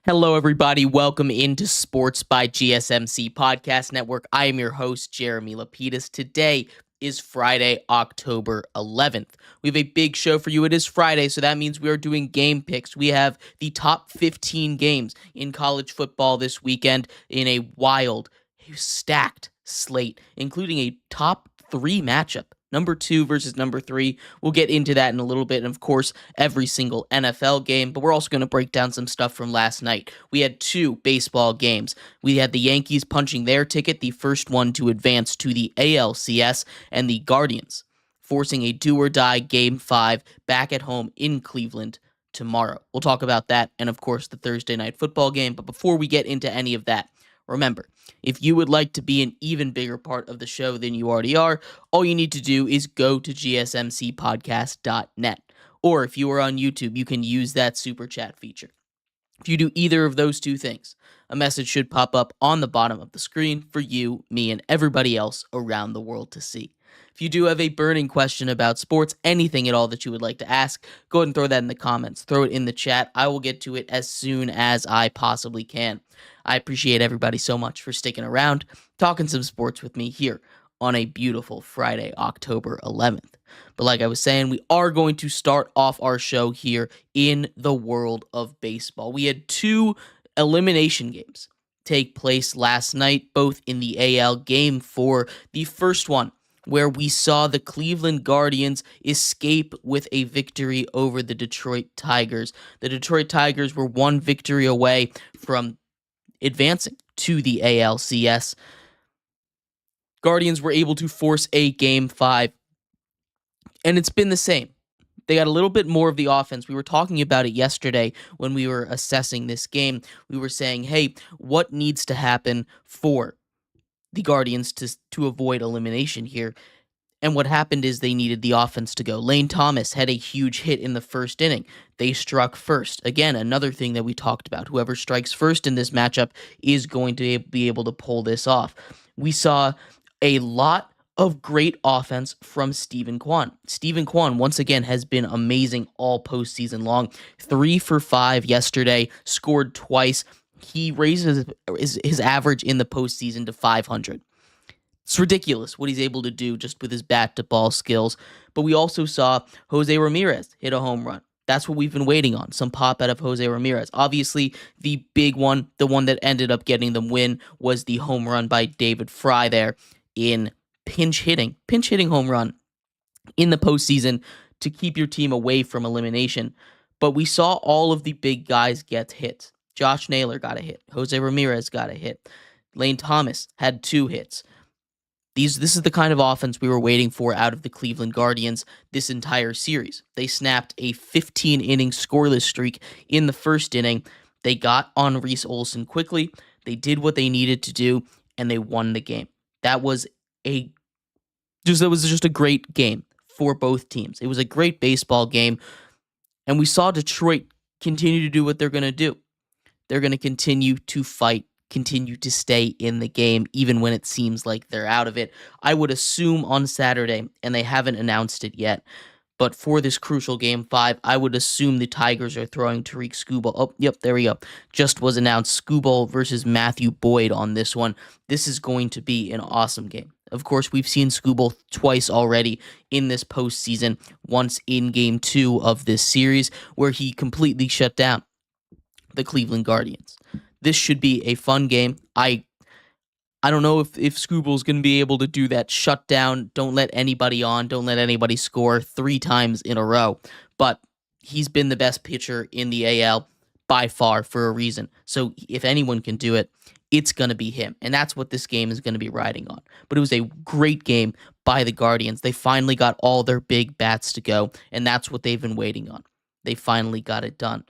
Hello, everybody. Welcome into Sports by GSMC Podcast Network. I am your host, Jeremy Lapidus. Today is Friday, October 11th. We have a big show for you. It is Friday, so that means we are doing game picks. We have the top 15 games in college football this weekend in a wild, stacked slate, including a top 3 matchup. Number 2 versus number 3. We'll get into that in a little bit. And of course, every single NFL game. But we're also going to break down some stuff from last night. We had 2 baseball games. We had the Yankees punching their ticket, the first one to advance to the ALCS, and the Guardians forcing a do-or-die Game 5 back at home in Cleveland tomorrow. We'll talk about that and, of course, the Thursday night football game. But before we get into any of that, remember, if you would like to be an even bigger part of the show than you already are, all you need to do is go to gsmcpodcast.net. Or if you are on YouTube, you can use that super chat feature. If you do either of those 2 things, a message should pop up on the bottom of the screen for you, me, and everybody else around the world to see. If you do have a burning question about sports, anything at all that you would like to ask, go ahead and throw that in the comments. Throw it in the chat. I will get to it as soon as I possibly can. I appreciate everybody so much for sticking around, talking some sports with me here on a beautiful Friday, October 11th. But like I was saying, we are going to start off our show here in the world of baseball. We had 2 elimination games take place last night, both in the AL Game 4. The first one, where we saw the Cleveland Guardians escape with a victory over the Detroit Tigers. The Detroit Tigers were 1 victory away from advancing to the ALCS. Guardians were able to force a Game 5, and it's been the same. They got a little bit more of the offense. We were talking about it yesterday when we were assessing this game. We were saying, hey, what needs to happen for the Guardians to avoid elimination here? And what happened is they needed the offense to go. Lane Thomas had a huge hit in the first inning. They struck first. Again, another thing that we talked about. Whoever strikes first in this matchup is going to be able to pull this off. We saw a lot of great offense from Steven Kwan. Steven Kwan, once again, has been amazing all postseason long. 3 for 5 yesterday, scored twice. He raises his average in the postseason to 500. It's ridiculous what he's able to do just with his bat-to-ball skills. But we also saw Jose Ramirez hit a home run. That's what we've been waiting on, some pop out of Jose Ramirez. Obviously, the big one, the one that ended up getting them win, was the home run by David Fry there in pinch hitting home run in the postseason to keep your team away from elimination. But we saw all of the big guys get hits. Josh Naylor got a hit. Jose Ramirez got a hit. Lane Thomas had 2 hits. This is the kind of offense we were waiting for out of the Cleveland Guardians this entire series. They snapped a 15-inning scoreless streak in the first inning. They got on Reese Olson quickly. They did what they needed to do, and they won the game. That was just a great game for both teams. It was a great baseball game, and we saw Detroit continue to do what they're going to do. They're going to continue to fight, continue to stay in the game, even when it seems like they're out of it. I would assume on Saturday, and they haven't announced it yet, but for this crucial Game 5, I would assume the Tigers are throwing Tariq Skubal. Oh, yep, there we go. Just was announced, Skubal versus Matthew Boyd on this one. This is going to be an awesome game. Of course, we've seen Skubal twice already in this postseason, once in Game 2 of this series, where he completely shut down the Cleveland Guardians. This should be a fun game. I don't know if Skubal's going to be able to do that shutdown, don't let anybody on, don't let anybody score 3 times in a row. But he's been the best pitcher in the AL by far for a reason. So if anyone can do it, it's going to be him. And that's what this game is going to be riding on. But it was a great game by the Guardians. They finally got all their big bats to go, and that's what they've been waiting on. They finally got it done.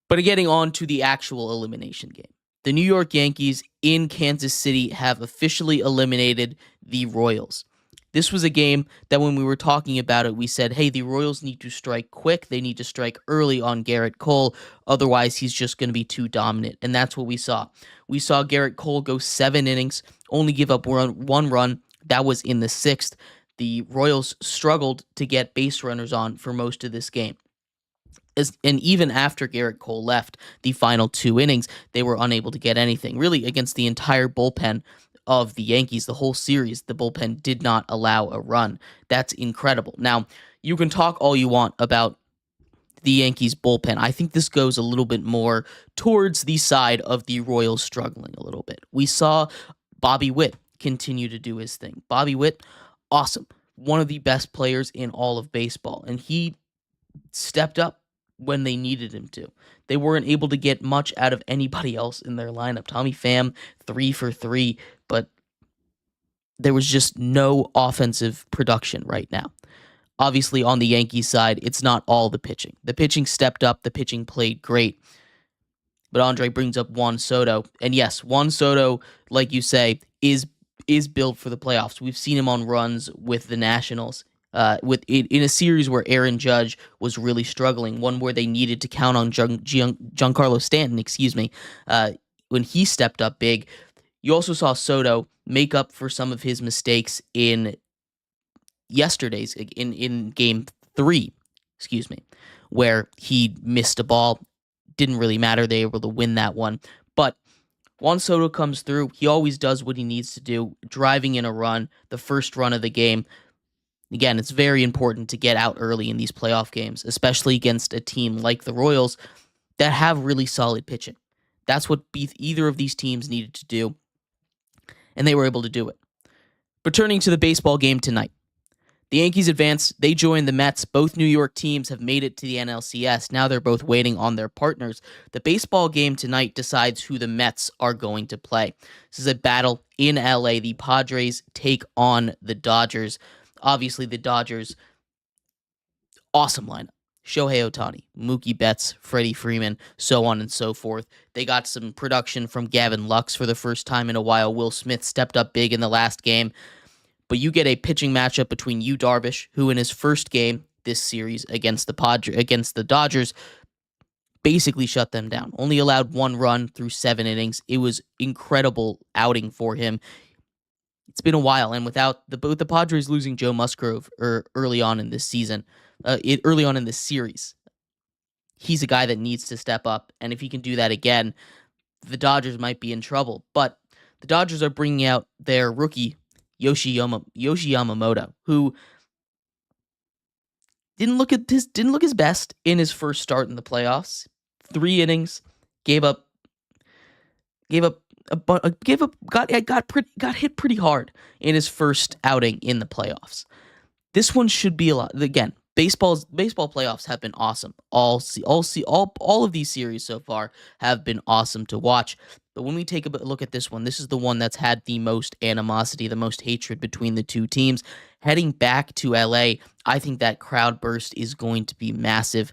But getting on to the actual elimination game. The New York Yankees in Kansas City have officially eliminated the Royals. This was a game that when we were talking about it, we said, hey, the Royals need to strike quick. They need to strike early on Garrett Cole. Otherwise, he's just going to be too dominant. And that's what we saw. We saw Garrett Cole go 7 innings, only give up 1 run. That was in the 6th. The Royals struggled to get base runners on for most of this game. And even after Garrett Cole left the final 2 innings, they were unable to get anything. Really, against the entire bullpen of the Yankees, the whole series, the bullpen did not allow a run. That's incredible. Now, you can talk all you want about the Yankees bullpen. I think this goes a little bit more towards the side of the Royals struggling a little bit. We saw Bobby Witt continue to do his thing. Bobby Witt, awesome. One of the best players in all of baseball. And he stepped up when they needed him to. They weren't able to get much out of anybody else in their lineup. Tommy Pham, 3 for 3, but there was just no offensive production right now. Obviously, on the Yankees side, it's not all the pitching. The pitching stepped up. The pitching played great. But Andre brings up Juan Soto. And yes, Juan Soto, like you say, is built for the playoffs. We've seen him on runs with the Nationals. In a series where Aaron Judge was really struggling, one where they needed to count on Giancarlo Stanton, when he stepped up big. You also saw Soto make up for some of his mistakes in yesterday's in game 3, where he missed a ball. Didn't really matter. They were able to win that one. But Juan Soto comes through. He always does what he needs to do, driving in a run, the first run of the game. Again, it's very important to get out early in these playoff games, especially against a team like the Royals that have really solid pitching. That's what either of these teams needed to do, and they were able to do it. But turning to the baseball game tonight, the Yankees advanced. They joined the Mets. Both New York teams have made it to the NLCS. Now they're both waiting on their partners. The baseball game tonight decides who the Mets are going to play. This is a battle in LA. The Padres take on the Dodgers. Obviously, the Dodgers, awesome lineup. Shohei Ohtani, Mookie Betts, Freddie Freeman, so on and so forth. They got some production from Gavin Lux for the first time in a while. Will Smith stepped up big in the last game. But you get a pitching matchup between Yu Darvish, who in his first game this series against the Dodgers basically shut them down. Only allowed 1 run through 7 innings. It was incredible outing for him. It's been a while, and without the Padres losing Joe Musgrove early on in this season, early on in this series, he's a guy that needs to step up. And if he can do that again, the Dodgers might be in trouble. But the Dodgers are bringing out their rookie Yoshi Yamamoto, who didn't look his best in his first start in the playoffs. 3 innings, got hit pretty hard in his first outing in the playoffs. This one should be a lot. Again, baseball playoffs have been awesome. All of these series so far have been awesome to watch. But when we take a look at this one, this is the one that's had the most animosity, the most hatred between the two teams. Heading back to LA, I think that crowd burst is going to be massive.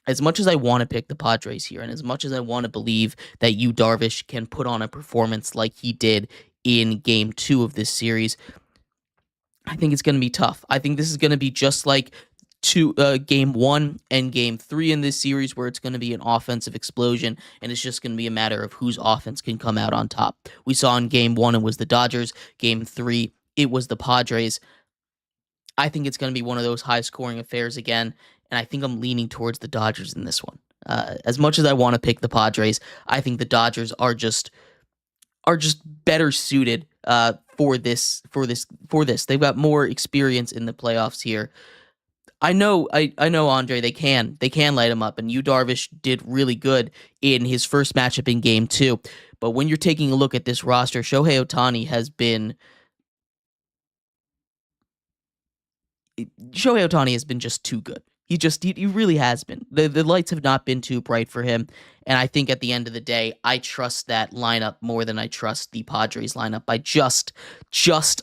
As much as I want to pick the Padres here, and as much as I want to believe that Yu Darvish can put on a performance like he did in Game 2 of this series, I think it's going to be tough. I think this is going to be just like Game 1 and Game 3 in this series, where it's going to be an offensive explosion, and it's just going to be a matter of whose offense can come out on top. We saw in Game 1 it was the Dodgers. Game 3 it was the Padres. I think it's going to be one of those high-scoring affairs again, and I think I'm leaning towards the Dodgers in this one. As much as I want to pick the Padres, I think the Dodgers are just better suited for this. They've got more experience in the playoffs here. I know, Andre. They can light him up, and Yu Darvish did really good in his first matchup in Game 2. But when you're taking a look at this roster, Shohei Ohtani has been just too good. He really has been. The lights have not been too bright for him, and I think at the end of the day, I trust that lineup more than I trust the Padres lineup by just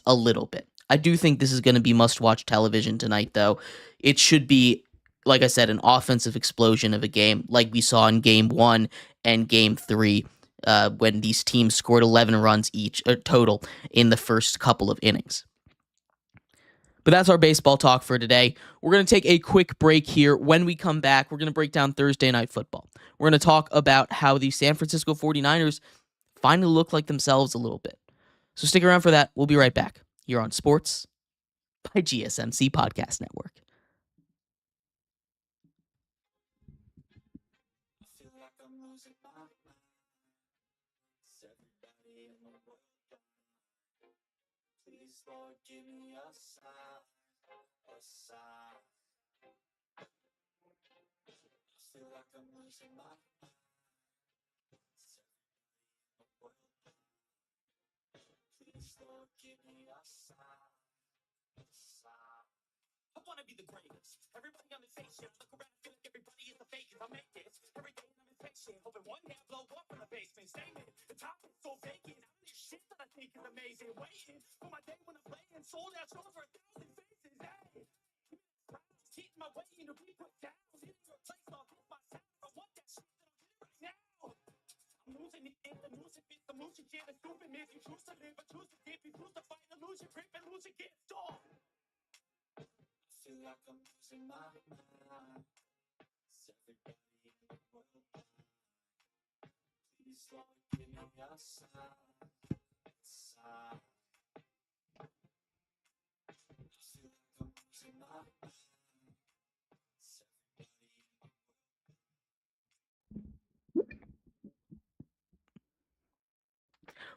a little bit. I do think this is going to be must-watch television tonight, though. It should be, like I said, an offensive explosion of a game, like we saw in Game 1 and Game 3, when these teams scored 11 runs each total in the first couple of innings. But that's our baseball talk for today. We're going to take a quick break here. When we come back, we're going to break down Thursday Night Football. We're going to talk about how the San Francisco 49ers finally look like themselves a little bit. So stick around for that. We'll be right back here on Sports by GSMC Podcast Network. Lord, give me a sign, a sign. I feel like I'm losing my mind. Please, Lord, give me a sign, a sign. I wanna be the greatest. Everybody on the station, look around, feel like everybody is the fakest. I make this every day, and I'm impatient. Hoping one day I blow up in the basement. Statement, the top is so vacant. I do shit that I think is amazing. Waiting for my day when I'm playing. Sold out shows for 1,000 faces. Hey, cheating my way into be put down. Hitting your place, I'll hit my sound. I want that shit that I'm getting right now. I'm losing it in the losing bit, the losing shit, the stupid myth. You choose to live, but choose to dip. You choose to fight, illusion, grip, and lose your gift. Oh. Feel like I'm losing my mind. Is everybody in the world blind? Please, Lord, give me a sign, a sign. I feel like I'm losing my mind. Is everybody in the world?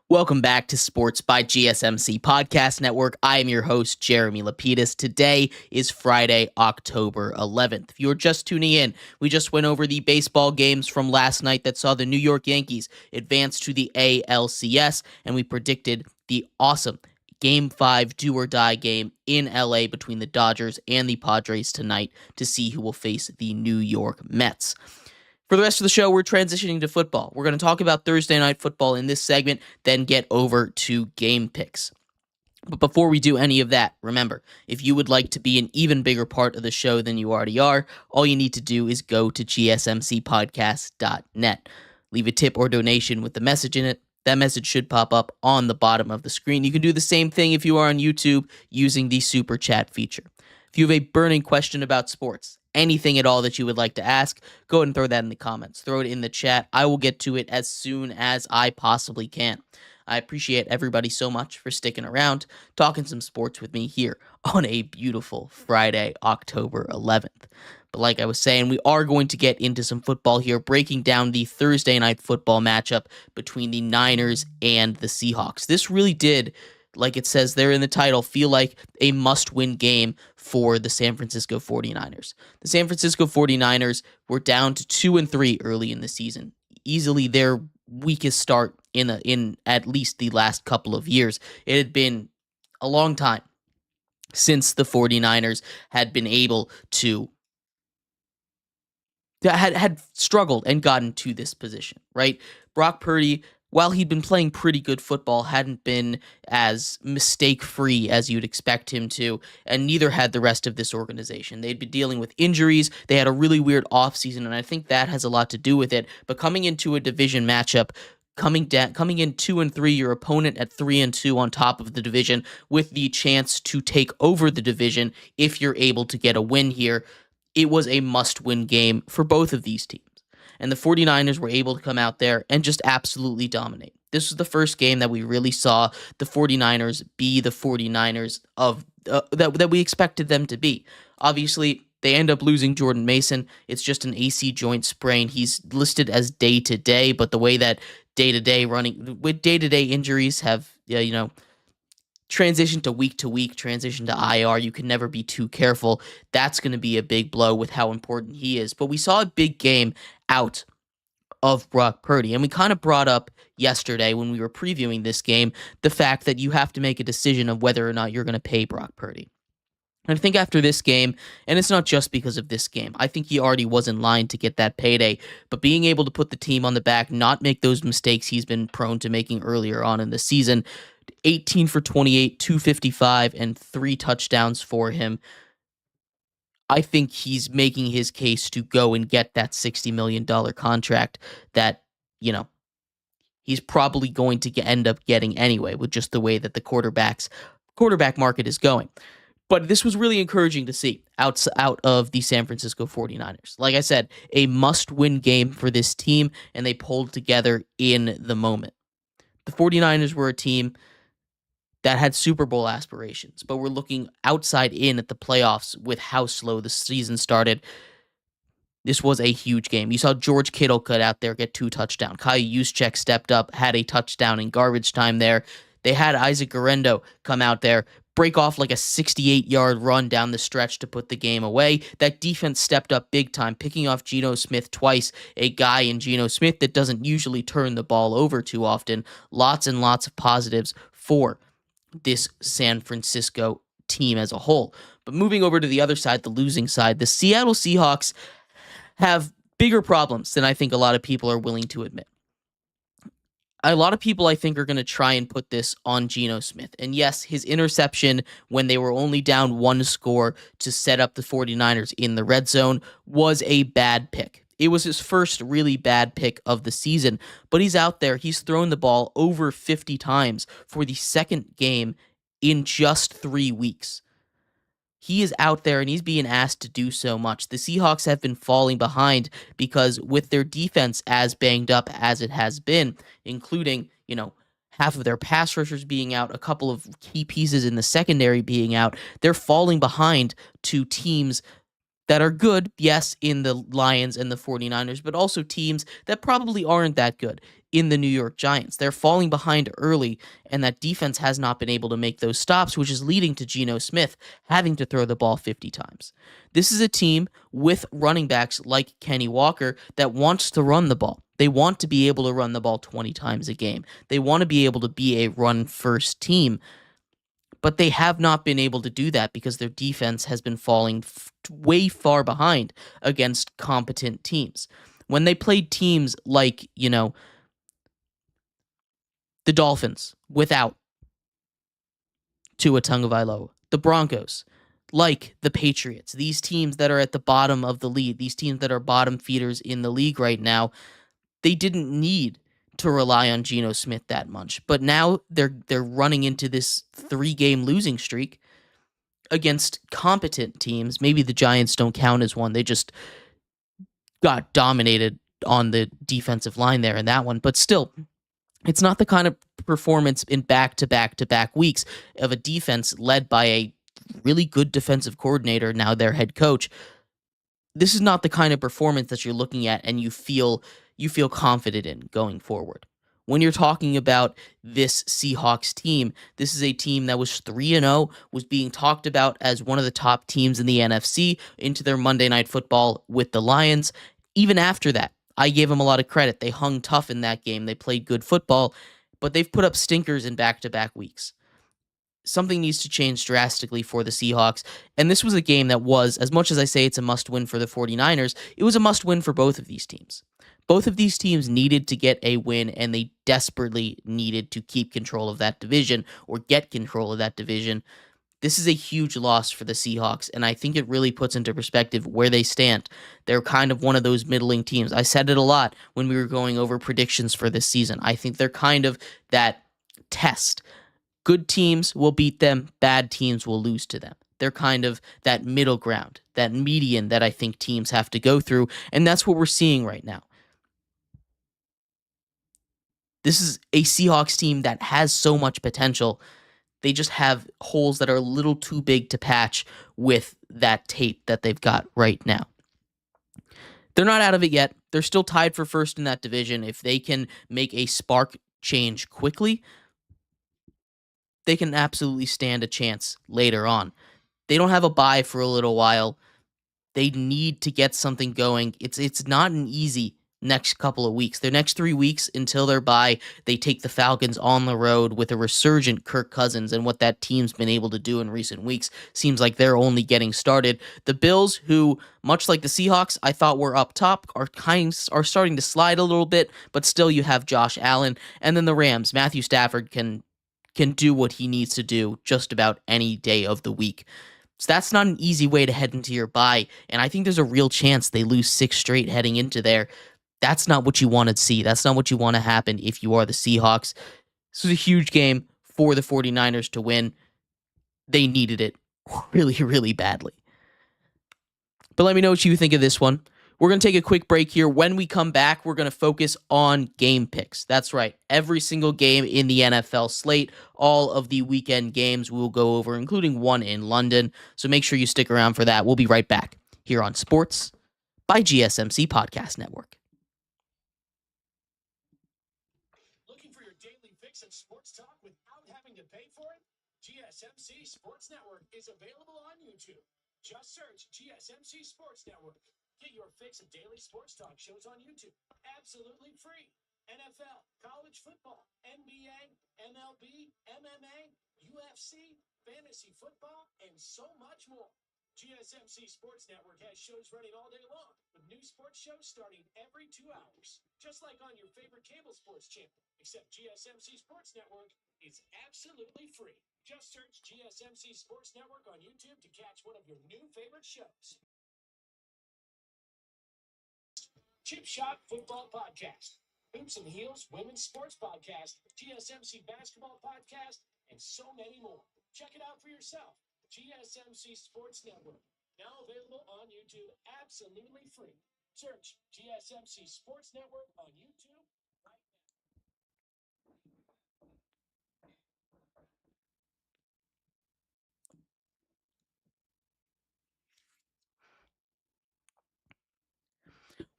Welcome back to Sports by GSMC Podcast Network. I am your host, Jeremy Lapidus. Today is Friday, October 11th. If you're just tuning in, we just went over the baseball games from last night that saw the New York Yankees advance to the ALCS, and we predicted the awesome Game 5 do-or-die game in LA between the Dodgers and the Padres tonight to see who will face the New York Mets. For the rest of the show, we're transitioning to football. We're going to talk about Thursday Night Football in this segment, then get over to game picks. But before we do any of that, remember, if you would like to be an even bigger part of the show than you already are, all you need to do is go to gsmcpodcast.net. Leave a tip or donation with the message in it. That message should pop up on the bottom of the screen. You can do the same thing if you are on YouTube using the Super Chat feature. If you have a burning question about sports, anything at all that you would like to ask, go ahead and throw that in the comments. Throw it in the chat. I will get to it as soon as I possibly can. I appreciate everybody so much for sticking around, talking some sports with me here on a beautiful Friday, October 11th. But like I was saying, we are going to get into some football here, breaking down the Thursday Night Football matchup between the Niners and the Seahawks. This really did, like it says there in the title, feel like a must-win game for the San Francisco 49ers. The San Francisco 49ers were down to 2-3 early in the season. Easily their weakest start in at least the last couple of years. It had been a long time since the 49ers had been able to had struggled and gotten to this position, right? Brock Purdy, while he'd been playing pretty good football, hadn't been as mistake-free as you'd expect him to, and neither had the rest of this organization. They'd been dealing with injuries. They had a really weird offseason, and I think that has a lot to do with it. But coming into a division matchup, coming in 2-3, your opponent at 3-2 on top of the division, with the chance to take over the division if you're able to get a win here, it was a must-win game for both of these teams. And the 49ers were able to come out there and just absolutely dominate. This was the first game that we really saw the 49ers be the 49ers of that we expected them to be. Obviously, they end up losing Jordan Mason. It's just an AC joint sprain. He's listed as day-to-day, but the way that day-to-day injuries have, transition to week, transition to IR. You can never be too careful. That's going to be a big blow with how important he is. But we saw a big game out of Brock Purdy. And we kind of brought up yesterday when we were previewing this game the fact that you have to make a decision of whether or not you're going to pay Brock Purdy. And I think after this game, and it's not just because of this game, I think he already was in line to get that payday, but being able to put the team on the back, not make those mistakes he's been prone to making earlier on in the season, 18 for 28, 255, and 3 touchdowns for him. I think he's making his case to go and get that $60 million contract that, he's probably going to end up getting anyway with just the way that the quarterback market is going. But this was really encouraging to see out of the San Francisco 49ers. Like I said, a must-win game for this team, and they pulled together in the moment. The 49ers were a team that had Super Bowl aspirations, but we're looking outside in at the playoffs with how slow the season started. This was a huge game. You saw George Kittle cut out there, get 2 touchdowns. Kyle Juszczyk stepped up, had a touchdown in garbage time there. They had Isaac Guerrero come out there, break off like a 68-yard run down the stretch to put the game away. That defense stepped up big time, picking off Geno Smith twice, a guy in Geno Smith that doesn't usually turn the ball over too often. Lots and lots of positives for this San Francisco team as a whole. But moving over to the other side, the losing side, the Seattle Seahawks have bigger problems than I think a lot of people are willing to admit. A lot of people, I think, are going to try and put this on Geno Smith. And yes, his interception when they were only down one score to set up the 49ers in the red zone was a bad pick. It was his first really bad pick of the season, but he's out there. He's thrown the ball over 50 times for the second game in just 3 weeks. He is out there and he's being asked to do so much. The Seahawks have been falling behind because with their defense as banged up as it has been, including, half of their pass rushers being out, a couple of key pieces in the secondary being out, they're falling behind to teams that are good, yes, in the Lions and the 49ers, but also teams that probably aren't that good in the New York Giants. They're falling behind early, and that defense has not been able to make those stops, which is leading to Geno Smith having to throw the ball 50 times. This is a team with running backs like Kenny Walker that wants to run the ball. They want to be able to run the ball 20 times a game. They want to be able to be a run-first team, but they have not been able to do that because their defense has been falling way far behind against competent teams. When they played teams like, the Dolphins without Tua Tagovailoa, the Broncos, like the Patriots, these teams that are at the bottom of the league, these teams that are bottom feeders in the league right now, they didn't need to rely on Geno Smith that much. But now they're running into this 3-game losing streak against competent teams. Maybe the Giants don't count as one. They just got dominated on the defensive line there in that one. But still, it's not the kind of performance in back-to-back-to-back weeks of a defense led by a really good defensive coordinator, now their head coach. This is not the kind of performance that you're looking at and you feel confident in going forward. When you're talking about this Seahawks team, this is a team that was 3-0, was being talked about as one of the top teams in the NFC into their Monday Night Football with the Lions. Even after that, I gave them a lot of credit. They hung tough in that game. They played good football, but they've put up stinkers in back-to-back weeks. Something needs to change drastically for the Seahawks, and this was a game that was, as much as I say it's a must-win for the 49ers, it was a must-win for both of these teams. Both of these teams needed to get a win, and they desperately needed to keep control of that division or get control of that division. This is a huge loss for the Seahawks, and I think it really puts into perspective where they stand. They're kind of one of those middling teams. I said it a lot when we were going over predictions for this season. I think they're kind of that test. Good teams will beat them, bad teams will lose to them. They're kind of that middle ground, that median that I think teams have to go through, and that's what we're seeing right now. This is a Seahawks team that has so much potential. They just have holes that are a little too big to patch with that tape that they've got right now. They're not out of it yet. They're still tied for first in that division. If they can make a spark change quickly, they can absolutely stand a chance later on. They don't have a bye for a little while. They need to get something going. It's not an easy next couple of weeks. Their next 3 weeks until their bye, they take the Falcons on the road with a resurgent Kirk Cousins, and what that team's been able to do in recent weeks seems like they're only getting started. The Bills, who, much like the Seahawks, I thought were up top, are starting to slide a little bit, but still you have Josh Allen. And then the Rams, Matthew Stafford can do what he needs to do just about any day of the week. So that's not an easy way to head into your bye, and I think there's a real chance they lose 6 straight heading into there. That's not what you want to see. That's not what you want to happen if you are the Seahawks. This was a huge game for the 49ers to win. They needed it really, really badly. But let me know what you think of this one. We're going to take a quick break here. When we come back, we're going to focus on game picks. That's right. Every single game in the NFL slate, all of the weekend games we'll go over, including one in London. So make sure you stick around for that. We'll be right back here on Sports by GSMC Podcast Network. Looking for your daily fix of sports talk without having to pay for it? GSMC GSMC Sports Network is available on YouTube. Just search GSMC Sports Network. Get your fix of daily sports talk shows on YouTube. Absolutely free. NFL, college football, NBA, MLB, MMA, UFC, fantasy football, and so much more. GSMC Sports Network has shows running all day long, with new sports shows starting every 2 hours. Just like on your favorite cable sports channel, except GSMC Sports Network is absolutely free. Just search GSMC Sports Network on YouTube to catch one of your new favorite shows. Chip Shot Football Podcast, Hoops and Heels Women's Sports Podcast, GSMC Basketball Podcast, and so many more. Check it out for yourself. GSMC Sports Network, now available on YouTube, absolutely free. Search GSMC Sports Network on YouTube right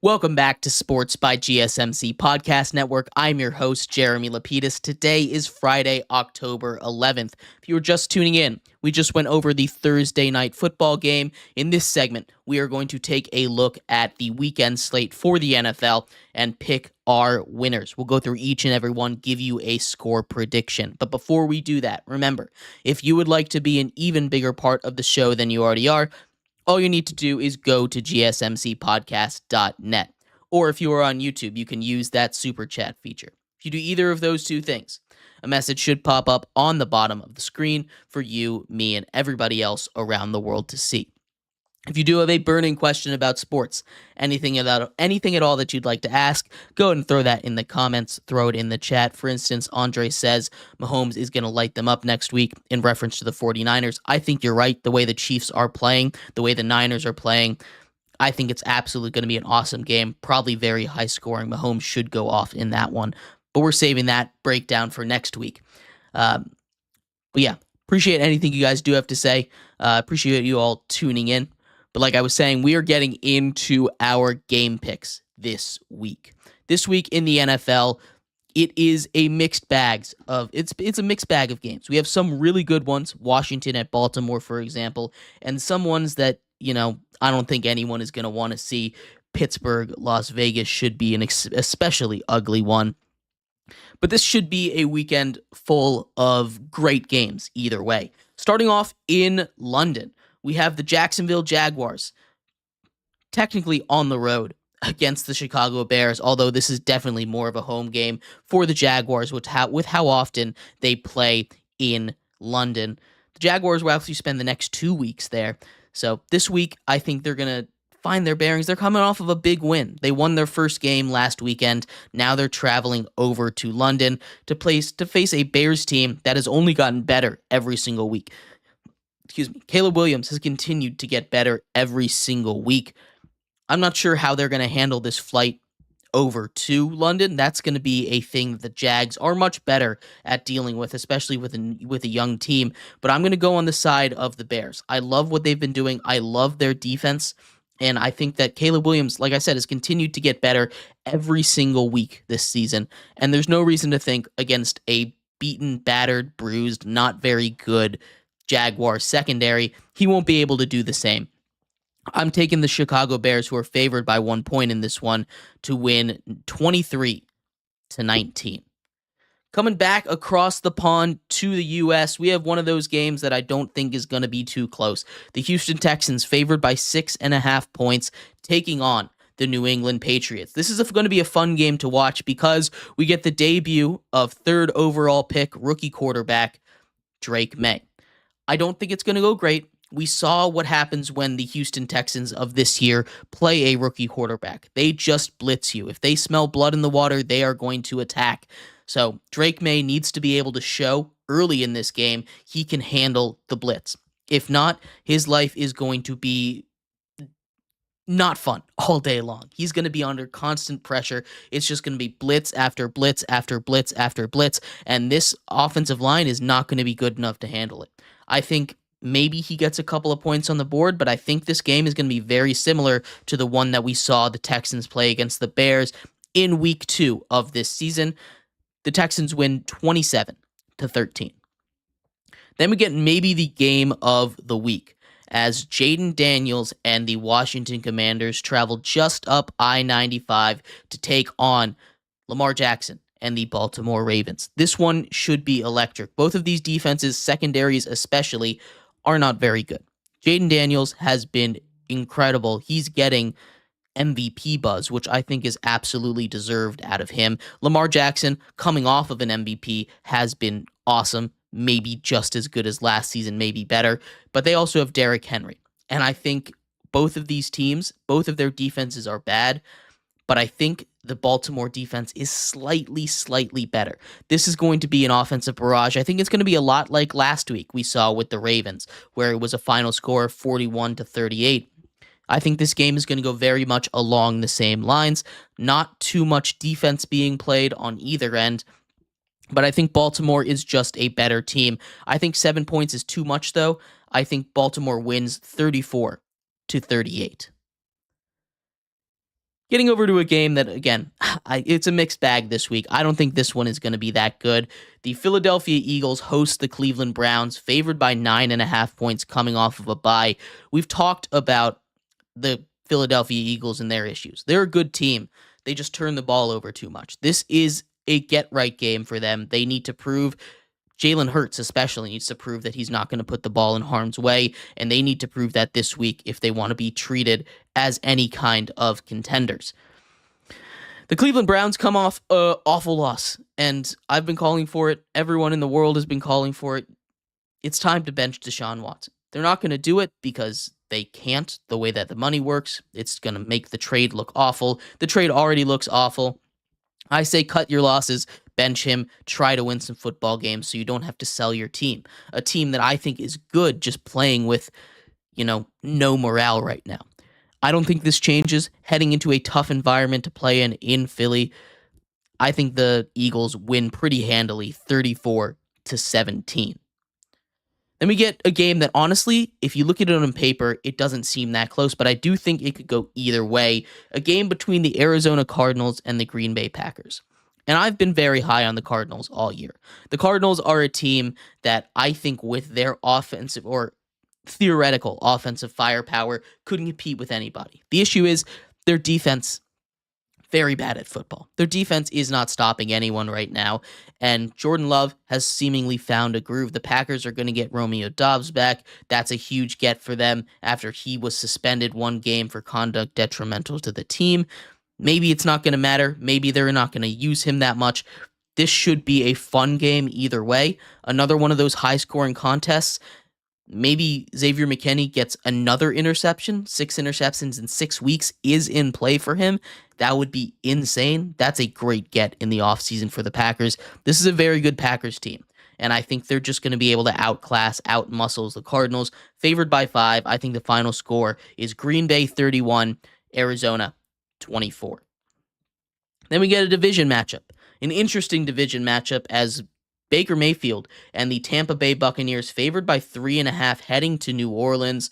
Welcome back to Sports by GSMC Podcast Network. I'm your host, Jeremy Lapidus. Today is Friday, October 11th. If you were just tuning in, we just went over the Thursday night football game. In this segment, we are going to take a look at the weekend slate for the NFL and pick our winners. We'll go through each and every one, give you a score prediction. But before we do that, remember, if you would like to be an even bigger part of the show than you already are, all you need to do is go to gsmcpodcast.net. Or if you are on YouTube, you can use that super chat feature. If you do either of those two things, a message should pop up on the bottom of the screen for you, me, and everybody else around the world to see. If you do have a burning question about sports, anything at all that you'd like to ask, go ahead and throw that in the comments, throw it in the chat. For instance, Andre says Mahomes is going to light them up next week in reference to the 49ers. I think you're right. The way the Chiefs are playing, the way the Niners are playing, I think it's absolutely going to be an awesome game, probably very high scoring. Mahomes should go off in that one, but we're saving that breakdown for next week. But yeah, appreciate anything you guys do have to say. Appreciate you all tuning in. But like I was saying, we are getting into our game picks this week. This week in the NFL, it is a mixed bag of it's a mixed bag of games. We have some really good ones, Washington at Baltimore, for example, and some ones that, I don't think anyone is going to want to see. Pittsburgh, Las Vegas should be an especially ugly one. But this should be a weekend full of great games either way. Starting off in London, we have the Jacksonville Jaguars, technically on the road against the Chicago Bears, although this is definitely more of a home game for the Jaguars with how often they play in London. The Jaguars will actually spend the next 2 weeks there. So this week, I think they're going to find their bearings. They're coming off of a big win. They won their first game last weekend. Now they're traveling over to London to face a Bears team that has only gotten better every single week. Caleb Williams has continued to get better every single week. I'm not sure how they're going to handle this flight over to London. That's going to be a thing that the Jags are much better at dealing with, especially with a young team. But I'm going to go on the side of the Bears. I love what they've been doing. I love their defense. And I think that Caleb Williams, like I said, has continued to get better every single week this season. And there's no reason to think against a beaten, battered, bruised, not very good Jaguars secondary, he won't be able to do the same. I'm taking the Chicago Bears, who are favored by 1 point in this one, to win 23-19. Coming back across the pond to the U.S., we have one of those games that I don't think is going to be too close. The Houston Texans favored by 6.5 points, taking on the New England Patriots. This is going to be a fun game to watch because we get the debut of third overall pick rookie quarterback Drake May. I don't think it's going to go great. We saw what happens when the Houston Texans of this year play a rookie quarterback. They just blitz you. If they smell blood in the water, they are going to attack. So Drake May needs to be able to show early in this game he can handle the blitz. If not, his life is going to be not fun all day long. He's going to be under constant pressure. It's just going to be blitz after blitz after blitz after blitz, and this offensive line is not going to be good enough to handle it. I think maybe he gets a couple of points on the board, but I think this game is going to be very similar to the one that we saw the Texans play against the Bears in week 2 of this season. The Texans win 27-13. Then we get maybe the game of the week as Jaden Daniels and the Washington Commanders travel just up I-95 to take on Lamar Jackson and the Baltimore Ravens. This one should be electric. Both of these defenses, secondaries especially, are not very good. Jaden Daniels has been incredible. He's getting MVP buzz, which I think is absolutely deserved out of him. Lamar Jackson, coming off of an MVP, has been awesome, maybe just as good as last season, maybe better. But they also have Derrick Henry. And I think both of these teams, both of their defenses are bad, but I think the Baltimore defense is slightly better. This is going to be an offensive barrage. I think it's going to be a lot like last week we saw with the Ravens, where it was a final score of 41-38. I think this game is going to go very much along the same lines. Not too much defense being played on either end, but I think Baltimore is just a better team. I think 7 points is too much, though. I think Baltimore wins 34-38. Getting over to a game that, again, it's a mixed bag this week. I don't think this one is going to be that good. The Philadelphia Eagles host the Cleveland Browns, favored by 9.5 points coming off of a bye. We've talked about the Philadelphia Eagles and their issues. They're a good team. They just turn the ball over too much. This is a get-right game for them. They need to prove, Jalen Hurts especially needs to prove that he's not going to put the ball in harm's way, and they need to prove that this week if they want to be treated as any kind of contenders. The Cleveland Browns come off an awful loss, and I've been calling for it. Everyone in the world has been calling for it. It's time to bench Deshaun Watson. They're not going to do it because they can't, the way that the money works. It's going to make the trade look awful. The trade already looks awful. I say cut your losses, bench him, try to win some football games so you don't have to sell your team. A team that I think is good just playing with, no morale right now. I don't think this changes heading into a tough environment to play in Philly. I think the Eagles win pretty handily, 34-17. Then we get a game that, honestly, if you look at it on paper, it doesn't seem that close, but I do think it could go either way. A game between the Arizona Cardinals and the Green Bay Packers. And I've been very high on the Cardinals all year. The Cardinals are a team that I think with their offensive or theoretical offensive firepower couldn't compete with anybody. The issue is their defense, very bad at football. Their defense is not stopping anyone right now, and Jordan Love has seemingly found a groove. The Packers are going to get Romeo Doubs back. That's a huge get for them after he was suspended one game for conduct detrimental to the team. Maybe it's not going to matter. Maybe they're not going to use him that much. This should be a fun game either way. Another one of those high-scoring contests. Maybe Xavier McKinney gets another interception. 6 interceptions in 6 weeks is in play for him. That would be insane. That's a great get in the offseason for the Packers. This is a very good Packers team, and I think they're just going to be able to outmuscle the Cardinals. Favored by 5. I think the final score is Green Bay 31, Arizona 24. Then we get a division matchup. An interesting division matchup as Baker Mayfield and the Tampa Bay Buccaneers favored by 3.5 heading to New Orleans.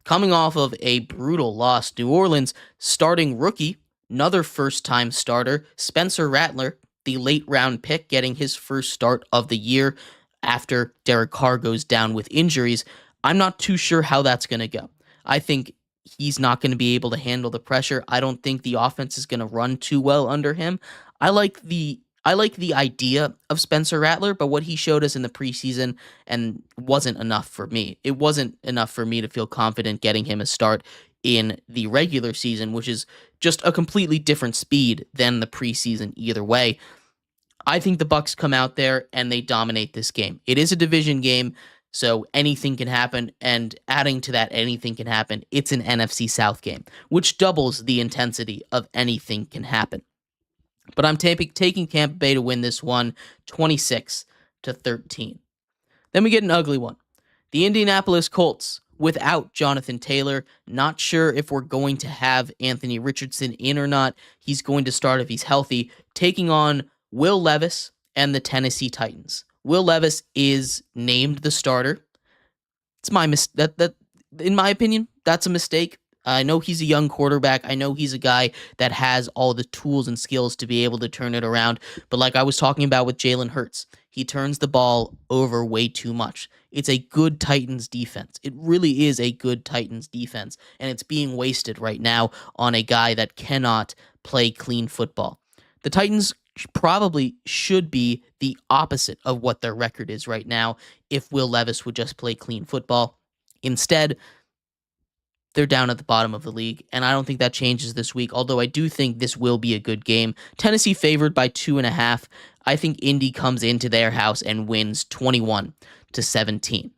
Coming off of a brutal loss, New Orleans starting rookie, another first-time starter, Spencer Rattler, the late-round pick, getting his first start of the year after Derek Carr goes down with injuries. I'm not too sure how that's going to go. I think he's not going to be able to handle the pressure. I don't think the offense is going to run too well under him. I like the idea of Spencer Rattler, but what he showed us in the preseason and wasn't enough for me. It wasn't enough for me to feel confident getting him a start in the regular season, which is just a completely different speed than the preseason either way. I think the Bucs come out there and they dominate this game. It is a division game, so anything can happen, and adding to that anything can happen, it's an NFC South game, which doubles the intensity of anything can happen. But I'm taking Tampa Bay to win this one 26-13. Then we get an ugly one. The Indianapolis Colts without Jonathan Taylor. Not sure if we're going to have Anthony Richardson in or not. He's going to start if he's healthy, taking on Will Levis and the Tennessee Titans. Will Levis is named the starter. It's my in my opinion, that's a mistake. I know he's a young quarterback. I know he's a guy that has all the tools and skills to be able to turn it around. But like I was talking about with Jalen Hurts, he turns the ball over way too much. It's a good Titans defense. It really is a good Titans defense. And it's being wasted right now on a guy that cannot play clean football. The Titans probably should be the opposite of what their record is right now if Will Levis would just play clean football. Instead, they're down at the bottom of the league, and I don't think that changes this week, although I do think this will be a good game. Tennessee favored by 2.5. I think Indy comes into their house and wins 21-17.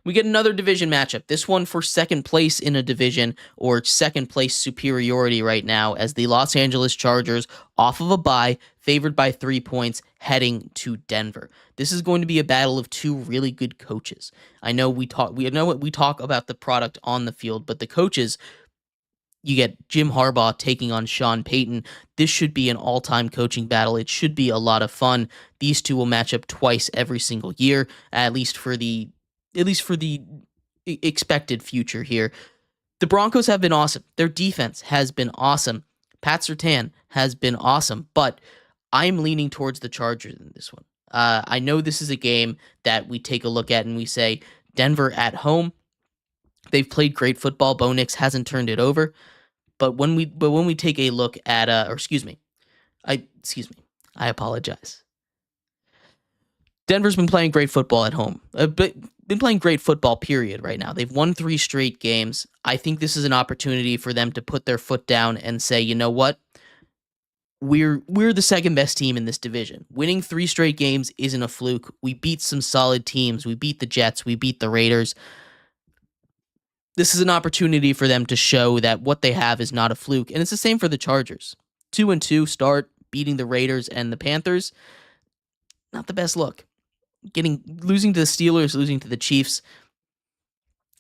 We get another division matchup. This one for second place in a division or second place superiority right now as the Los Angeles Chargers off of a bye, favored by 3 points, heading to Denver. This is going to be a battle of two really good coaches. I know we talk about the product on the field, but the coaches, you get Jim Harbaugh taking on Sean Payton. This should be an all-time coaching battle. It should be a lot of fun. These two will match up twice every single year, at least for the expected future here. The Broncos have been awesome. Their defense has been awesome. Pat Surtain has been awesome, but I'm leaning towards the Chargers in this one. I know this is a game that we take a look at and we say, Denver at home, they've played great football. Bo Nix hasn't turned it over. But when we take a look at, I apologize. Denver's been playing great football at home, but been playing great football, period, right now. They've won 3 straight games. I think this is an opportunity for them to put their foot down and say, you know what? We're the second best team in this division. Winning 3 straight games isn't a fluke. We beat some solid teams. We beat the Jets. We beat the Raiders. This is an opportunity for them to show that what they have is not a fluke. And it's the same for the Chargers. 2-2 start, beating the Raiders and the Panthers. Not the best look. Losing to the Steelers, losing to the Chiefs,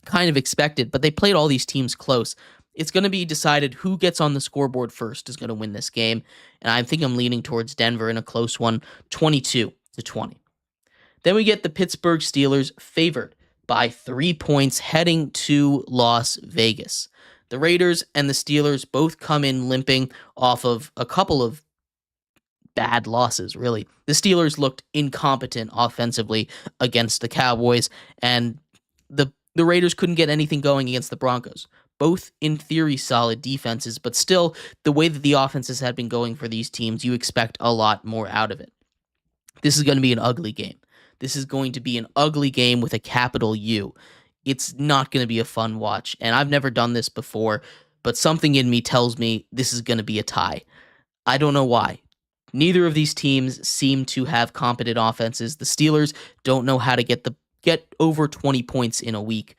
kind of expected, but they played all these teams close. It's going to be decided who gets on the scoreboard first is going to win this game, and I think I'm leaning towards Denver in a close one, 22-20. Then we get the Pittsburgh Steelers favored by 3 points heading to Las Vegas. The Raiders and the Steelers both come in limping off of a couple of bad losses, really. The Steelers looked incompetent offensively against the Cowboys, and the Raiders couldn't get anything going against the Broncos. Both, in theory, solid defenses, but still, the way that the offenses had been going for these teams, you expect a lot more out of it. This is going to be an ugly game. This is going to be an ugly game with a capital U. It's not going to be a fun watch, and I've never done this before, but something in me tells me this is going to be a tie. I don't know why. Neither of these teams seem to have competent offenses. The Steelers don't know how to get over 20 points in a week.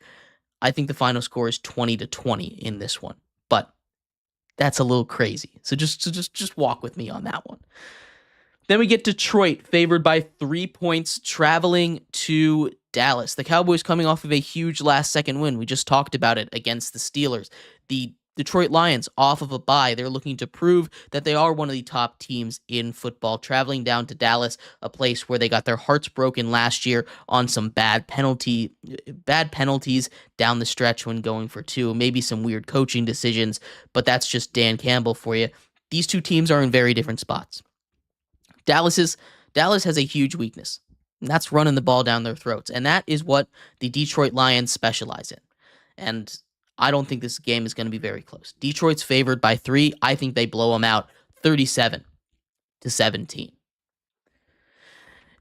I think the final score is 20-20 in this one, but that's a little crazy. So just walk with me on that one. Then we get Detroit favored by 3 points traveling to Dallas. The Cowboys coming off of a huge last-second win. We just talked about it against the Steelers. The Detroit Lions off of a bye. They're looking to prove that they are one of the top teams in football, traveling down to Dallas, a place where they got their hearts broken last year on some bad penalties down the stretch when going for 2, maybe some weird coaching decisions, but that's just Dan Campbell for you. These two teams are in very different spots. Dallas has a huge weakness, and that's running the ball down their throats, and that is what the Detroit Lions specialize in. And I don't think this game is going to be very close. Detroit's favored by 3. I think they blow them out 37-17.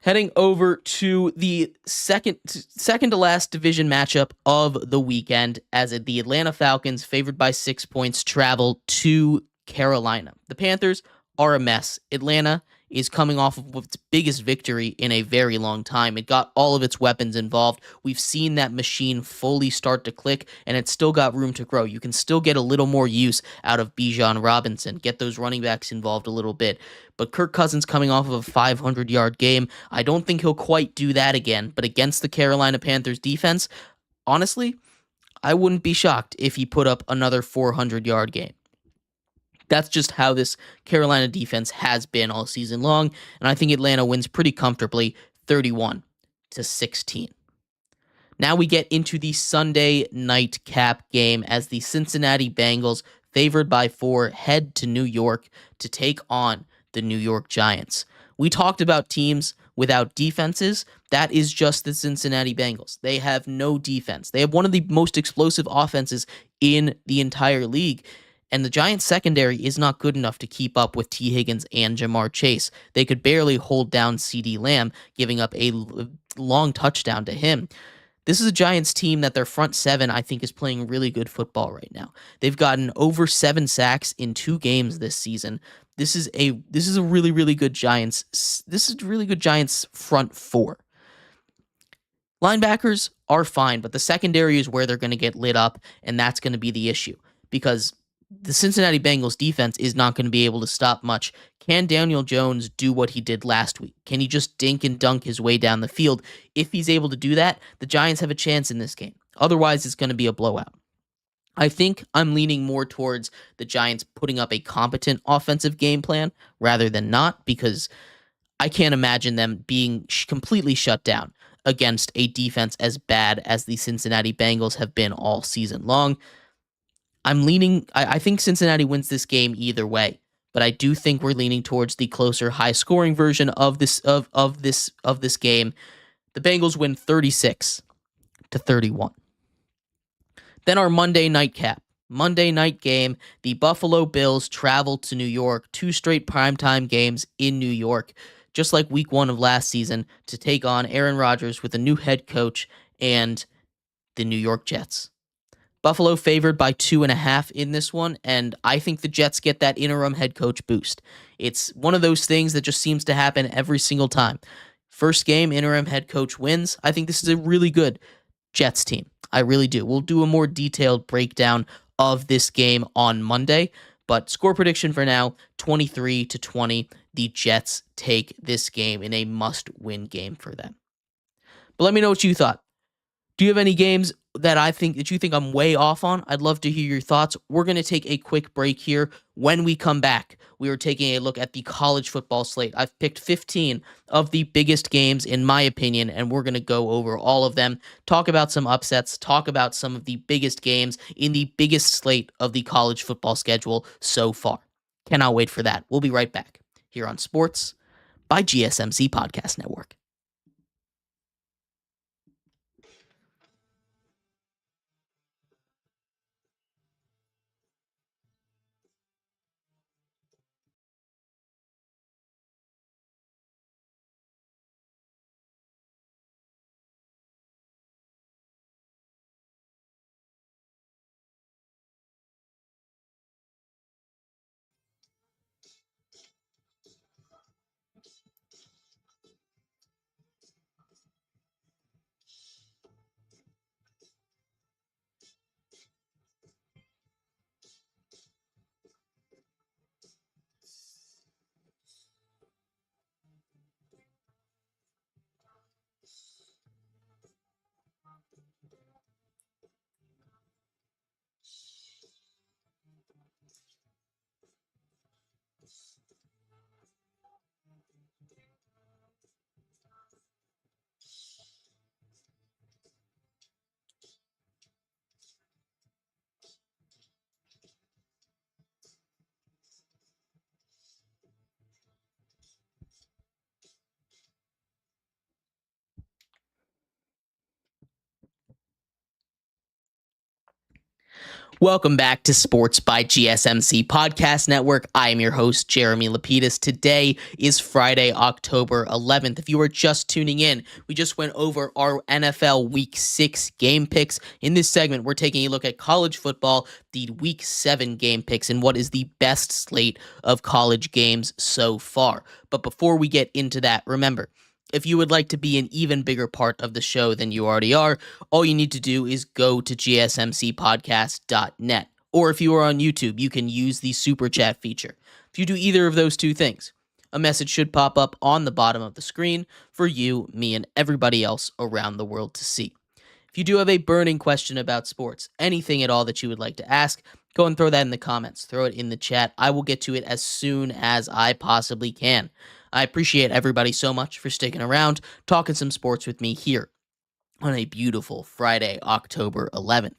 Heading over to the second to last division matchup of the weekend as the Atlanta Falcons, favored by 6 points, travel to Carolina. The Panthers are a mess. Atlanta is coming off of its biggest victory in a very long time. It got all of its weapons involved. We've seen that machine fully start to click, and it's still got room to grow. You can still get a little more use out of Bijan Robinson, get those running backs involved a little bit. But Kirk Cousins coming off of a 500-yard game, I don't think he'll quite do that again. But against the Carolina Panthers defense, honestly, I wouldn't be shocked if he put up another 400-yard game. That's just how this Carolina defense has been all season long, and I think Atlanta wins pretty comfortably, 31-16. Now we get into the Sunday nightcap game as the Cincinnati Bengals, favored by 4, head to New York to take on the New York Giants. We talked about teams without defenses. That is just the Cincinnati Bengals. They have no defense. They have one of the most explosive offenses in the entire league. And the Giants' secondary is not good enough to keep up with T. Higgins and Jamar Chase. They could barely hold down CeeDee Lamb, giving up a long touchdown to him. This is a Giants team that their front seven, I think, is playing really good football right now. They've gotten over 7 sacks in 2 games this season. This is a really good Giants. This is really good Giants front 4. Linebackers are fine, but the secondary is where they're going to get lit up, and that's going to be the issue because the Cincinnati Bengals defense is not going to be able to stop much. Can Daniel Jones do what he did last week? Can he just dink and dunk his way down the field? If he's able to do that, the Giants have a chance in this game. Otherwise, it's going to be a blowout. I think I'm leaning more towards the Giants putting up a competent offensive game plan rather than not, because I can't imagine them being completely shut down against a defense as bad as the Cincinnati Bengals have been all season long. I think Cincinnati wins this game either way, but I do think we're leaning towards the closer, high-scoring version of this game. The Bengals win 36-31. Then our Monday night game, the Buffalo Bills travel to New York, 2 straight primetime games in New York, just like week 1 of last season, to take on Aaron Rodgers with a new head coach and the New York Jets. Buffalo favored by 2.5 in this one, and I think the Jets get that interim head coach boost. It's one of those things that just seems to happen every single time. First game, interim head coach wins. I think this is a really good Jets team. I really do. We'll do a more detailed breakdown of this game on Monday, but score prediction for now, 23-20. The Jets take this game in a must-win game for them. But let me know what you thought. Do you have any games that you think I'm way off on? I'd love to hear your thoughts. We're going to take a quick break here. When we come back, we are taking a look at the college football slate. I've picked 15 of the biggest games in my opinion, and we're going to go over all of them, talk about some upsets, talk about some of the biggest games in the biggest slate of the college football schedule so far. Cannot wait for that. We'll be right back here on Sports by GSMC Podcast Network. Welcome back to Sports by GSMC Podcast Network. I am your host, Jeremy Lapidus. Today is Friday, October 11th. If you are just tuning in, we just went over our NFL Week 6 game picks. In this segment, we're taking a look at college football, the Week 7 game picks, and what is the best slate of college games so far. But before we get into that, remember, if you would like to be an even bigger part of the show than you already are, all you need to do is go to gsmcpodcast.net. Or if you are on YouTube, you can use the super chat feature. If you do either of those 2 things, a message should pop up on the bottom of the screen for you, me, and everybody else around the world to see. If you do have a burning question about sports, anything at all that you would like to ask, go and throw that in the comments. Throw it in the chat. I will get to it as soon as I possibly can. I appreciate everybody so much for sticking around, talking some sports with me here on a beautiful Friday, October 11th.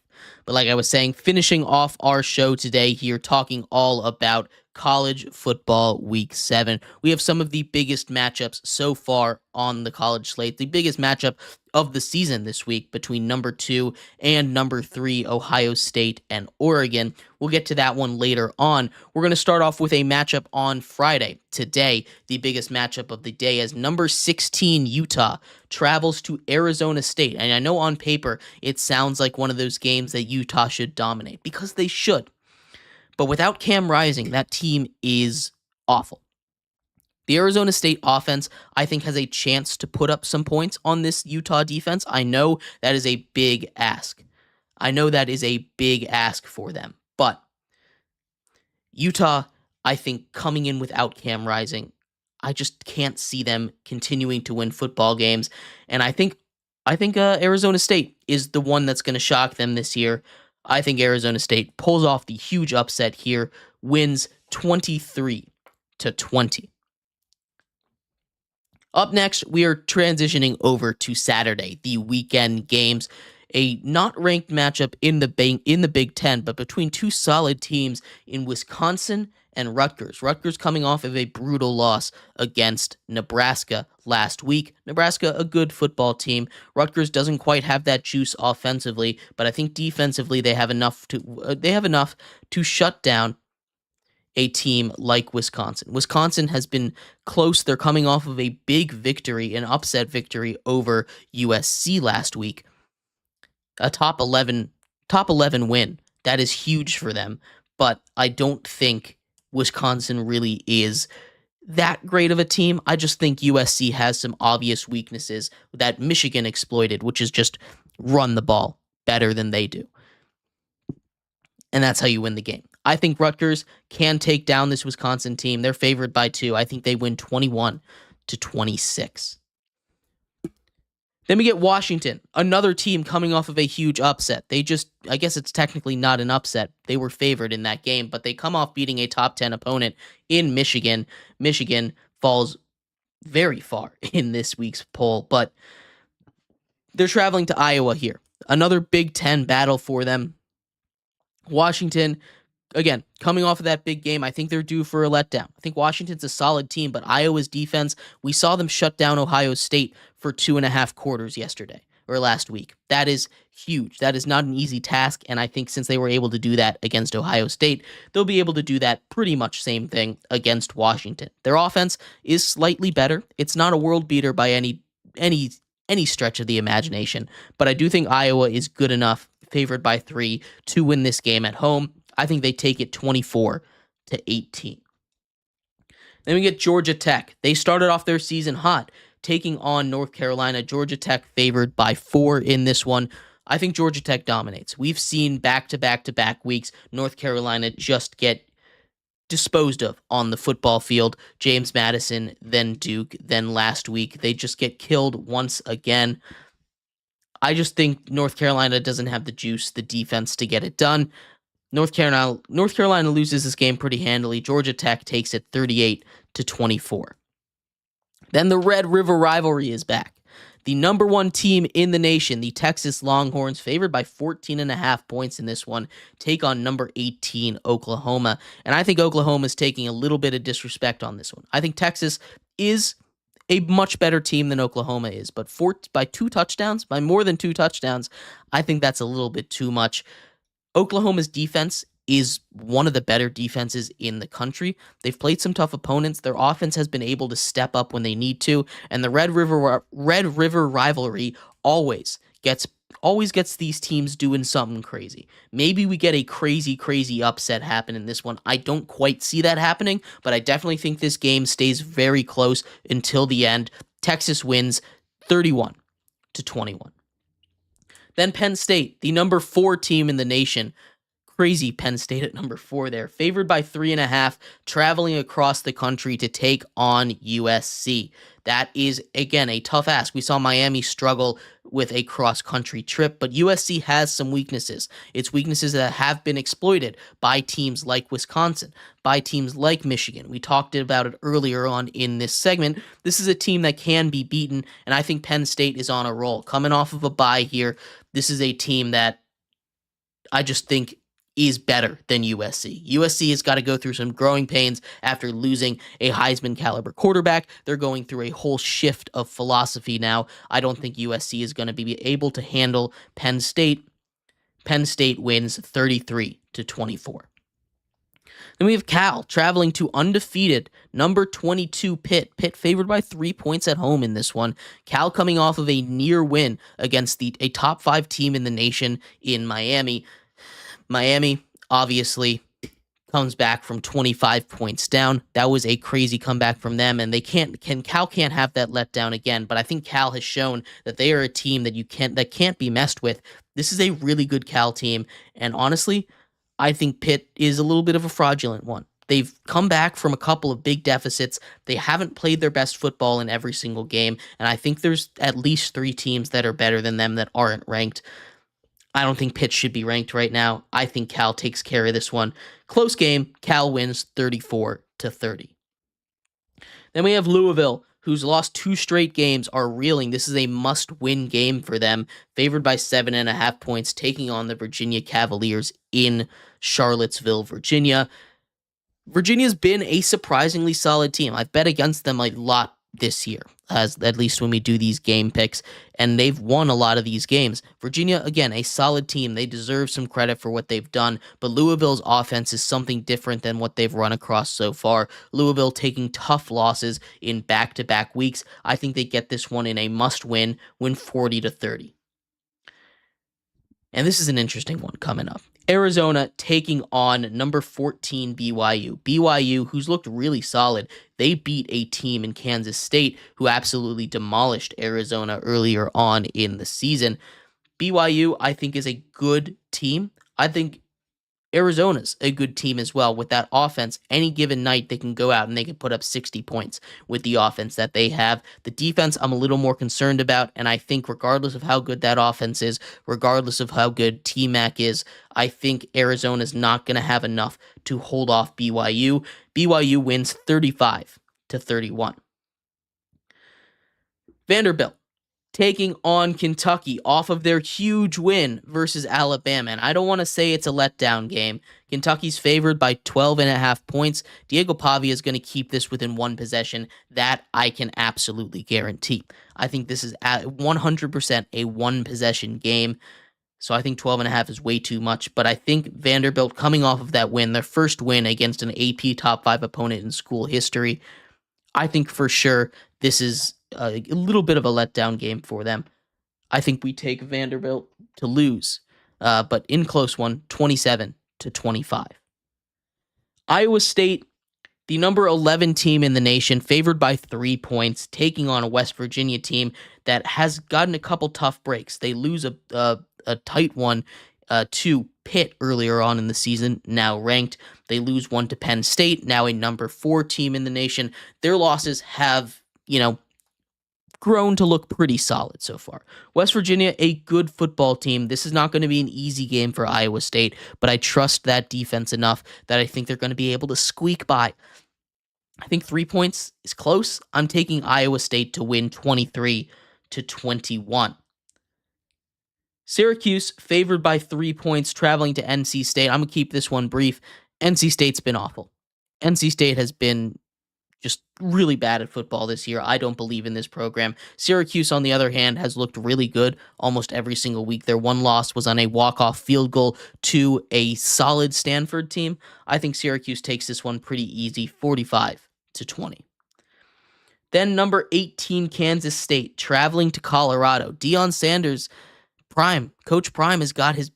But like I was saying, finishing off our show today here, talking all about college football week 7. We have some of the biggest matchups so far on the college slate. The biggest matchup of the season this week between number 2 and number 3, Ohio State and Oregon. We'll get to that one later on. We're going to start off with a matchup on Friday. Today, the biggest matchup of the day as number 16 Utah travels to Arizona State. And I know on paper it sounds like one of those games that Utah should dominate, because they should. But without Cam Rising, that team is awful. The Arizona State offense, I think, has a chance to put up some points on this Utah defense. I know that is a big ask. For them. But Utah, I think, coming in without Cam Rising, I just can't see them continuing to win football games. And I think Arizona State is the one that's going to shock them this year. I think Arizona State pulls off the huge upset here, wins 23-20. Up next, we are transitioning over to Saturday, the weekend games. A not ranked matchup in the Big Ten, but between two solid teams in Wisconsin and Rutgers. Rutgers coming off of a brutal loss against Nebraska last week. Nebraska, a good football team. Rutgers doesn't quite have that juice offensively, but I think defensively they have enough to shut down a team like Wisconsin. Wisconsin has been close. They're coming off of a big victory, an upset victory over USC last week. A top 11 win. That is huge for them, but I don't think Wisconsin really is that great of a team. I just think USC has some obvious weaknesses that Michigan exploited, which is just run the ball better than they do. And that's how you win the game. I think Rutgers can take down this Wisconsin team. They're favored by 2. I think they win 21-26. Then we get Washington, another team coming off of a huge upset. I guess it's technically not an upset. They were favored in that game, but they come off beating a top 10 opponent in Michigan. Michigan falls very far in this week's poll, but they're traveling to Iowa here. Another Big Ten battle for them. Washington, again, coming off of that big game, I think they're due for a letdown. I think Washington's a solid team, but Iowa's defense, we saw them shut down Ohio State for 2.5 quarters last week. That is huge. That is not an easy task, and I think since they were able to do that against Ohio State, they'll be able to do that pretty much same thing against Washington. Their offense is slightly better. It's not a world beater by any stretch of the imagination, but I do think Iowa is good enough, favored by 3, to win this game at home. I think they take it 24-18. Then we get Georgia Tech. They started off their season hot, taking on North Carolina. Georgia Tech favored by 4 in this one. I think Georgia Tech dominates. We've seen back-to-back weeks North Carolina just get disposed of on the football field. James Madison, then Duke, then last week. They just get killed once again. I just think North Carolina doesn't have the juice, the defense to get it done. North Carolina loses this game pretty handily. Georgia Tech takes it 38-24. Then the Red River rivalry is back. The number 1 team in the nation, the Texas Longhorns, favored by 14.5 points in this one, take on number 18, Oklahoma. And I think Oklahoma is taking a little bit of disrespect on this one. I think Texas is a much better team than Oklahoma is, but by more than 2 touchdowns, I think that's a little bit too much. Oklahoma's defense is one of the better defenses in the country. They've played some tough opponents. Their offense has been able to step up when they need to, and the Red River rivalry always gets these teams doing something crazy. Maybe we get a crazy upset happen in this one. I don't quite see that happening, but I definitely think this game stays very close until the end. Texas wins 31-21. Then Penn State, the number 4 team in the nation, crazy Penn State at number 4 there. Favored by 3.5, traveling across the country to take on USC. That is, again, a tough ask. We saw Miami struggle with a cross-country trip, but USC has some weaknesses. It's weaknesses that have been exploited by teams like Wisconsin, by teams like Michigan. We talked about it earlier on in this segment. This is a team that can be beaten, and I think Penn State is on a roll. Coming off of a bye here, this is a team that I just think is better than USC. USC has got to go through some growing pains after losing a Heisman caliber quarterback. They're going through a whole shift of philosophy now. I don't think USC is going to be able to handle Penn State. Penn State wins 33-24. Then we have Cal traveling to undefeated number 22 Pitt. Pitt favored by 3 points at home in this one. Cal coming off of a near win against a top 5 team in the nation in Miami. Miami obviously comes back from 25 points down. That was a crazy comeback from them, and Cal can't have that letdown again. But I think Cal has shown that they are a team that can't be messed with. This is a really good Cal team, and honestly, I think Pitt is a little bit of a fraudulent one. They've come back from a couple of big deficits. They haven't played their best football in every single game, and I think there's at least 3 teams that are better than them that aren't ranked. I don't think Pitt should be ranked right now. I think Cal takes care of this one. Close game. Cal wins 34-30. Then we have Louisville, who's lost 2 straight games, are reeling. This is a must-win game for them. Favored by 7.5 points, taking on the Virginia Cavaliers in Charlottesville, Virginia. Virginia's been a surprisingly solid team. I've bet against them a lot this year, at least when we do these game picks, and they've won a lot of these games. Virginia, again, a solid team. They deserve some credit for what they've done, but Louisville's offense is something different than what they've run across so far. Louisville taking tough losses in back-to-back weeks. I think they get this one in a must-win, win 40-30. And this is an interesting one coming up. Arizona taking on number 14 BYU. BYU, who's looked really solid. They beat a team in Kansas State who absolutely demolished Arizona earlier on in the season. BYU, I think, is a good team. I think Arizona's a good team as well with that offense. Any given night, they can go out and they can put up 60 points with the offense that they have. The defense, I'm a little more concerned about, and I think regardless of how good that offense is, regardless of how good T-Mac is, I think Arizona's not going to have enough to hold off BYU. BYU wins 35-31. Vanderbilt taking on Kentucky off of their huge win versus Alabama. And I don't want to say it's a letdown game. Kentucky's favored by 12.5 points. Diego Pavia is going to keep this within 1 possession. That I can absolutely guarantee. I think this is at 100% a 1-possession game. So I think 12.5 is way too much. But I think Vanderbilt coming off of that win, their first win against an AP top 5 opponent in school history, I think for sure this is a little bit of a letdown game for them. I think we take Vanderbilt to lose, but in close one, 27-25. Iowa State, the number 11 team in the nation, favored by 3 points, taking on a West Virginia team that has gotten a couple tough breaks. They lose a tight one to Pitt earlier on in the season, now ranked. They lose one to Penn State, now a number 4 team in the nation. Their losses have, grown to look pretty solid so far. West Virginia, a good football team. This is not going to be an easy game for Iowa State, but I trust that defense enough that I think they're going to be able to squeak by. I think 3 points is close. I'm taking Iowa State to win 23-21. Syracuse favored by 3 points, traveling to NC State. I'm going to keep this one brief. NC State's been awful. NC State has been just really bad at football this year. I don't believe in this program. Syracuse, on the other hand, has looked really good almost every single week. Their one loss was on a walk-off field goal to a solid Stanford team. I think Syracuse takes this one pretty easy, 45-20. Then number 18, Kansas State, traveling to Colorado. Deion Sanders, Coach Prime has got his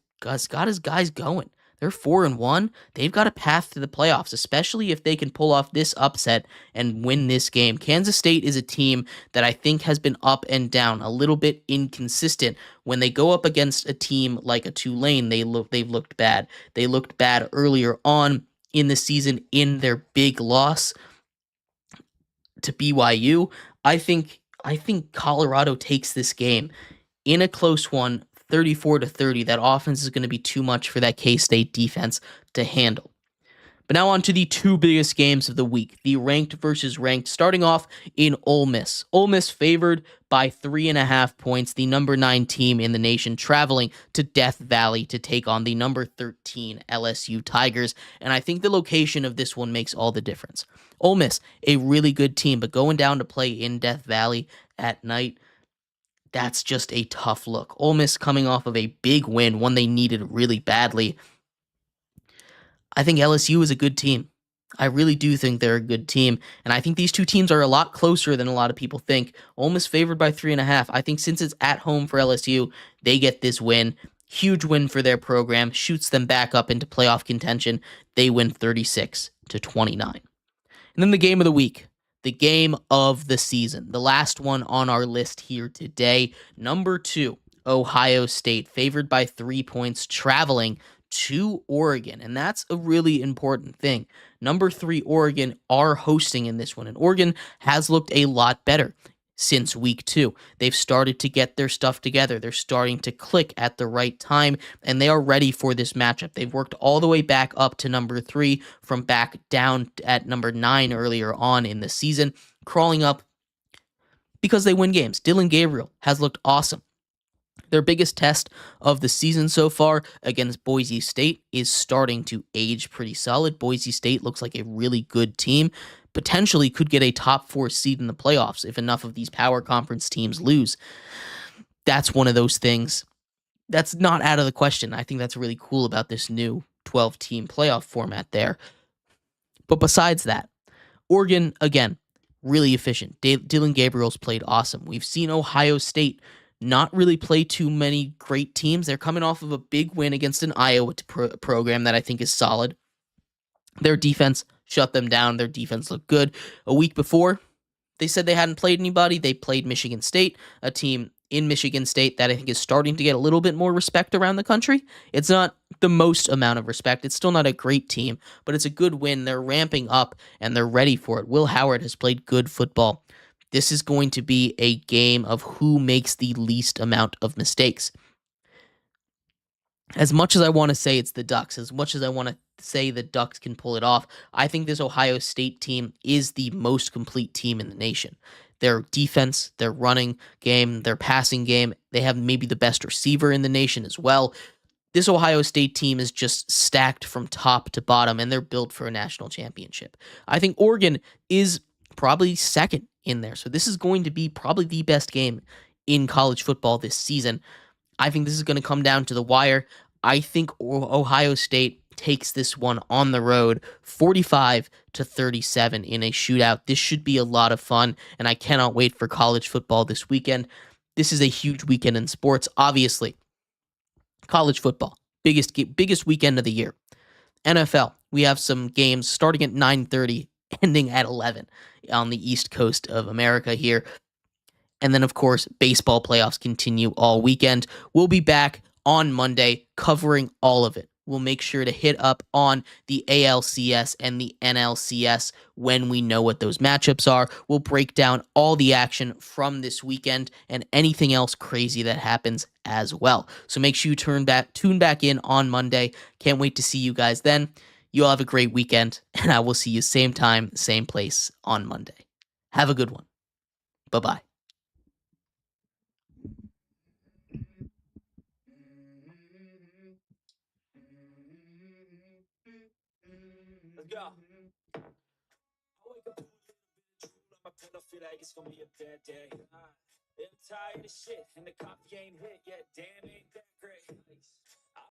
guys going. They're 4-1. They've got a path to the playoffs, especially if they can pull off this upset and win this game. Kansas State is a team that I think has been up and down, a little bit inconsistent. When they go up against a team like a Tulane, they've looked bad. They looked bad earlier on in the season in their big loss to BYU. I think Colorado takes this game in a close one, 34-30. That offense is going to be too much for that K-State defense to handle. But now on to the two biggest games of the week, the ranked versus ranked, starting off in Ole Miss. Ole Miss favored by 3.5 points, the number 9 team in the nation, traveling to Death Valley to take on the number 13 LSU Tigers. And I think the location of this one makes all the difference. Ole Miss, a really good team, but going down to play in Death Valley at night, that's just a tough look. Ole Miss coming off of a big win, one they needed really badly. I think LSU is a good team. I really do think they're a good team, and I think these two teams are a lot closer than a lot of people think. Ole Miss favored by 3.5. I think since it's at home for LSU, they get this win. Huge win for their program, shoots them back up into playoff contention. They win 36-29. And then the game of the week, the game of the season, the last one on our list here today, number 2, Ohio State, favored by 3 points, traveling to Oregon, and that's a really important thing. Number 3, Oregon are hosting in this one, and Oregon has looked a lot better since week 2. They've started to get their stuff together. They're starting to click at the right time, and they are ready for this matchup. They've worked all the way back up to number 3 from back down at number 9 earlier on in the season, crawling up because they win games. Dillon Gabriel has looked awesome. Their biggest test of the season so far against Boise State is starting to age pretty solid. Boise State looks like a really good team, potentially could get a top 4 seed in the playoffs if enough of these power conference teams lose. That's one of those things that's not out of the question. I think that's really cool about this new 12-team playoff format there. But besides that, Oregon, again, really efficient. Dillon Gabriel's played awesome. We've seen Ohio State not really play too many great teams. They're coming off of a big win against an Iowa program that I think is solid. Their defense shut them down. Their defense looked good. A week before, they said they hadn't played anybody. They played Michigan State, a team in Michigan State that I think is starting to get a little bit more respect around the country. It's not the most amount of respect. It's still not a great team, but it's a good win. They're ramping up, and they're ready for it. Will Howard has played good football. This is going to be a game of who makes the least amount of mistakes. As much as I want to say it's the Ducks, as much as I want to say the Ducks can pull it off, I think this Ohio State team is the most complete team in the nation. Their defense, their running game, their passing game, they have maybe the best receiver in the nation as well. This Ohio State team is just stacked from top to bottom, and they're built for a national championship. I think Oregon is probably second in there. So this is going to be probably the best game in college football this season. I think this is going to come down to the wire. I think Ohio State takes this one on the road 45-37 in a shootout. This should be a lot of fun, and I cannot wait for college football this weekend. This is a huge weekend in sports, obviously. College football, biggest weekend of the year. NFL, we have some games starting at 9:30, ending at 11 on the East Coast of America here. And then, of course, baseball playoffs continue all weekend. We'll be back on Monday covering all of it. We'll make sure to hit up on the ALCS and the NLCS when we know what those matchups are. We'll break down all the action from this weekend and anything else crazy that happens as well. So make sure you tune back in on Monday. Can't wait to see you guys then. You all have a great weekend, and I will see you same time, same place on Monday. Have a good one. Bye-bye. Let's go. I wake up, my pillow, feel like it's gonna be a bad day. I'm tired of shit, and the coffee ain't hit yet. Damn, ain't that great.